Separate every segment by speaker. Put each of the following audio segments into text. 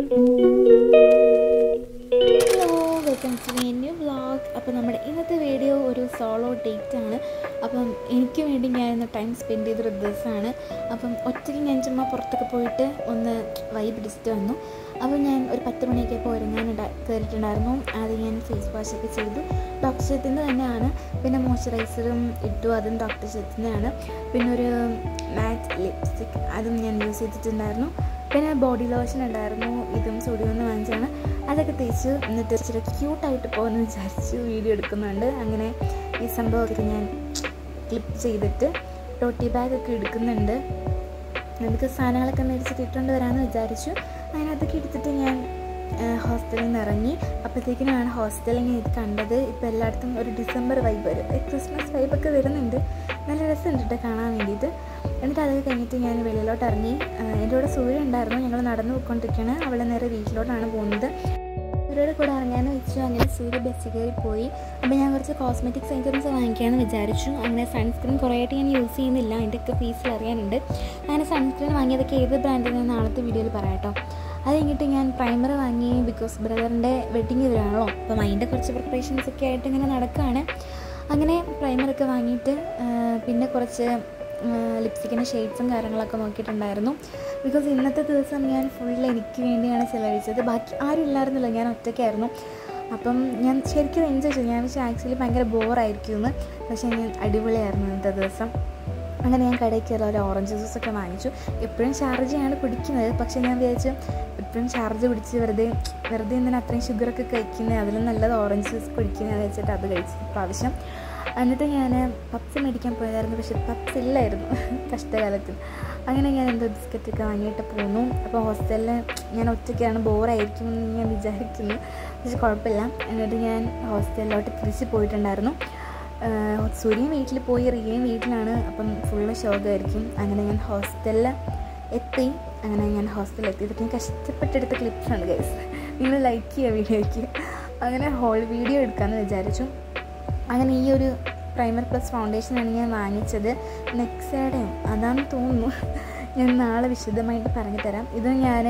Speaker 1: Hello, welcome to my new vlog. അപ്പോൾ നമ്മുടെ ഇന്നത്തെ വീഡിയോ ഒരു സോളോ ഡേറ്റ് ആണ്. അപ്പം എനിക്ക് വേണ്ടി ഞാൻ ഇന്ന് ടൈം സ്പെൻഡ് ചെയ്തൊരു ദിവസമാണ്. അപ്പം ഒറ്റയ്ക്ക് ഞാൻ ചുമ്മാ പുറത്തൊക്കെ പോയിട്ട് ഒന്ന് വൈബ് പിടിച്ചിട്ട് വന്നു. അപ്പോൾ ഞാൻ ഒരു 10 മണിയൊക്കെ ഇപ്പോൾ കയറിയിട്ടുണ്ടായിരുന്നു. ആദ്യം ഞാൻ ഫേസ് വാഷൊക്കെ ചെയ്തു. ഡോക്ടർ ഷെത്തിൻ്റെ തന്നെയാണ്. പിന്നെ മോയ്സ്ചറൈസറും ഇട്ടു, അതും ഡോക്ടർ ഷെത്തിൻ്റെയാണ്. പിന്നെ ഒരു മാറ്റ് ലിപ്സ്റ്റിക് അതും ഞാൻ യൂസ് ചെയ്തിട്ടുണ്ടായിരുന്നു. പിന്നെ ബോഡി ലോഷൻ ഉണ്ടായിരുന്നു, ഇതും സ്റ്റുഡിയോന്ന് വാങ്ങിച്ചാണ്. അതൊക്കെ തേച്ച് എന്നിട്ട് ഇച്ചിരി ക്യൂട്ടായിട്ട് പോകുമെന്ന് വിചാരിച്ചു വീഡിയോ എടുക്കുന്നുണ്ട്. അങ്ങനെ ഈ സംഭവമൊക്കെ ഞാൻ ക്ലിപ്പ് ചെയ്തിട്ട് ടോട്ടി ബാഗൊക്കെ എടുക്കുന്നുണ്ട്. നമുക്ക് സാധനങ്ങളൊക്കെ മേടിച്ചിട്ട് ഇട്ടുകൊണ്ട് വരാമെന്ന് വിചാരിച്ചു. അങ്ങനെ അതൊക്കെ എടുത്തിട്ട് ഞാൻ ഹോസ്റ്റലിൽ നിന്ന് ഇറങ്ങി. അപ്പോഴത്തേക്കിനാണ് ഹോസ്റ്റലിൽ ഞാൻ ഇത് കണ്ടത്. ഇപ്പോൾ എല്ലായിടത്തും ഒരു ഡിസംബർ വൈബ് വരും, ക്രിസ്മസ് വൈബൊക്കെ വരുന്നുണ്ട്. നല്ല രസമുണ്ട് കേട്ടോ കാണാൻ വേണ്ടിയിട്ട്. എന്നിട്ട് അതൊക്കെ കഴിഞ്ഞിട്ട് ഞാൻ വെളിയിലോട്ട് ഇറങ്ങി. എൻ്റെ കൂടെ സൂര്യ ഉണ്ടായിരുന്നു. ഞങ്ങൾ നടന്നു പോയിക്കൊണ്ടിരിക്കുകയാണ്. അവളെ നേരെ വീട്ടിലോട്ടാണ് പോകുന്നത്. സൂര്യയുടെ കൂടെ ഇറങ്ങാമെന്ന് വെച്ചു. അങ്ങനെ സൂര്യ ബസ്സിൽ കയറി പോയി. അപ്പോൾ ഞാൻ കുറച്ച് കോസ്മെറ്റിക്സ് ഐറ്റംസ് വാങ്ങിക്കാമെന്ന് വിചാരിച്ചു. അങ്ങനെ സൺസ്ക്രീൻ കുറേ ആയിട്ട് ഞാൻ യൂസ് ചെയ്യുന്നില്ല, അതിൻ്റെയൊക്കെ ഫീസിൽ അറിയാനുണ്ട്. അങ്ങനെ സൺസ്ക്രീൻ വാങ്ങിയതൊക്കെ ഏത് ബ്രാൻഡിൽ നിന്ന് നാളത്തെ വീഡിയോയിൽ പറയാം കേട്ടോ. അത് കഴിഞ്ഞിട്ട് ഞാൻ പ്രൈമർ വാങ്ങി. ബിക്കോസ് ബ്രദറിൻ്റെ വെഡ്ഡിങ് വരുവാണല്ലോ, അപ്പം അതിൻ്റെ കുറച്ച് പ്രിപ്പറേഷൻസൊക്കെ ആയിട്ട് ഇങ്ങനെ നടക്കുകയാണ്. അങ്ങനെ പ്രൈമറൊക്കെ വാങ്ങിയിട്ട് പിന്നെ കുറച്ച് ലിപ്സ്റ്റിക്കിൻ്റെ ഷെയ്ഡ്സും കാര്യങ്ങളൊക്കെ നോക്കിയിട്ടുണ്ടായിരുന്നു. ബിക്കോസ് ഇന്നത്തെ ദിവസം ഞാൻ ഫുൾ എനിക്ക് വേണ്ടിയാണ് ചിലവഴിച്ചത്. ബാക്കി ആരും ഇല്ലായിരുന്നില്ല, ഞാൻ ഒറ്റയ്ക്കായിരുന്നു. അപ്പം ഞാൻ ശരിക്കും എൻജോയ് ചെയ്തു. ഞാൻ വെച്ചാൽ ആക്ച്വലി ഭയങ്കര ബോറായിരിക്കുമെന്ന്, പക്ഷേ ഞാൻ അടിപൊളിയായിരുന്നു ഇന്നത്തെ ദിവസം. അങ്ങനെ ഞാൻ കടയിൽ കയറി ഒരു ഓറഞ്ച് ജ്യൂസൊക്കെ വാങ്ങിച്ചു. എപ്പോഴും ഷാർജയാണ് കുടിക്കുന്നത്, പക്ഷേ ഞാൻ വിചാരിച്ചു എപ്പോഴും ഷാർജ കുടിച്ച് വെറുതെ എന്തിനാ അത്രയും ഷുഗറൊക്കെ കഴിക്കുന്നത്, അതിലും നല്ലത് ഓറഞ്ച് ജ്യൂസ് കുടിക്കുന്നതെന്ന് വെച്ചിട്ട് അത് കഴിച്ചു പ്രാവശ്യം. എന്നിട്ട് ഞാൻ പപ്സ് മേടിക്കാൻ പോയതായിരുന്നു, പക്ഷേ പപ്സ് ഇല്ലായിരുന്നു കഷ്ടകാലത്തിൽ. അങ്ങനെ ഞാൻ എന്തോ ബിസ്ക്കറ്റൊക്കെ വാങ്ങിയിട്ട് പോന്നു. അപ്പോൾ ഹോസ്റ്റലിൽ ഞാൻ ഒറ്റയ്ക്കാണ്, ബോറായിരിക്കുമെന്ന് ഞാൻ വിചാരിക്കുന്നു, പക്ഷെ കുഴപ്പമില്ല. എന്നിട്ട് ഞാൻ ഹോസ്റ്റലിലോട്ട് തിരിച്ച് പോയിട്ടുണ്ടായിരുന്നു. സൂര്യൻ വീട്ടിൽ പോയി, റിയയും വീട്ടിലാണ്. അപ്പം ഫുള്ള് ശോകമായിരിക്കും. അങ്ങനെ ഞാൻ ഹോസ്റ്റലിൽ എത്തി. അങ്ങനെ ഞാൻ ഹോസ്റ്റലിൽ എത്തിയതൊക്കെ ഞാൻ കഷ്ടപ്പെട്ടെടുത്ത ക്ലിപ്സാണ് ഗൈസ്, നിങ്ങൾ ലൈക്ക് ചെയ്യുക വീഡിയോയ്ക്ക്. അങ്ങനെ ഹോൾ വീഡിയോ എടുക്കാമെന്ന് വിചാരിച്ചു. അങ്ങനെ ഈ ഒരു പ്രൈമർ പ്ലസ് ഫൗണ്ടേഷനാണ് ഞാൻ വാങ്ങിച്ചത്. നെക്സയുടെ അതാണെന്ന് തോന്നുന്നു. ഞാൻ നാളെ വിശദമായിട്ട് പറഞ്ഞു തരാം. ഇത് ഞാൻ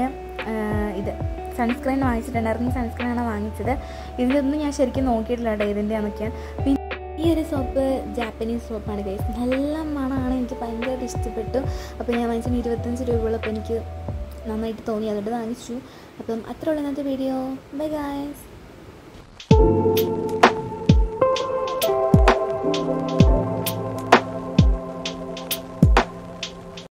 Speaker 1: സൺസ്ക്രീൻ വാങ്ങിച്ചിട്ടുണ്ടായിരുന്നു. സൺസ്ക്രീനാണ് വാങ്ങിച്ചത്. ഇതിലൊന്നും ഞാൻ ശരിക്കും നോക്കിയിട്ടില്ല കേട്ടോ ഏതിൻ്റെയാണെന്നൊക്കെയാണ്. പിന്നെ ഈ ഒരു സോപ്പ് ജാപ്പനീസ് സോപ്പാണ് ഗൈസ്. നല്ല മണമാണ്, എനിക്ക് ഭയങ്കരമായിട്ട് ഇഷ്ടപ്പെട്ടു. അപ്പോൾ ഞാൻ വാങ്ങിച്ചത് 25 രൂപയുള്ളപ്പോൾ എനിക്ക് നന്നായിട്ട് തോന്നി, അതുകൊണ്ട് വാങ്ങിച്ചു. അപ്പം അത്ര ഉള്ള ഇന്നത്തെ വീഡിയോ. Bye guys.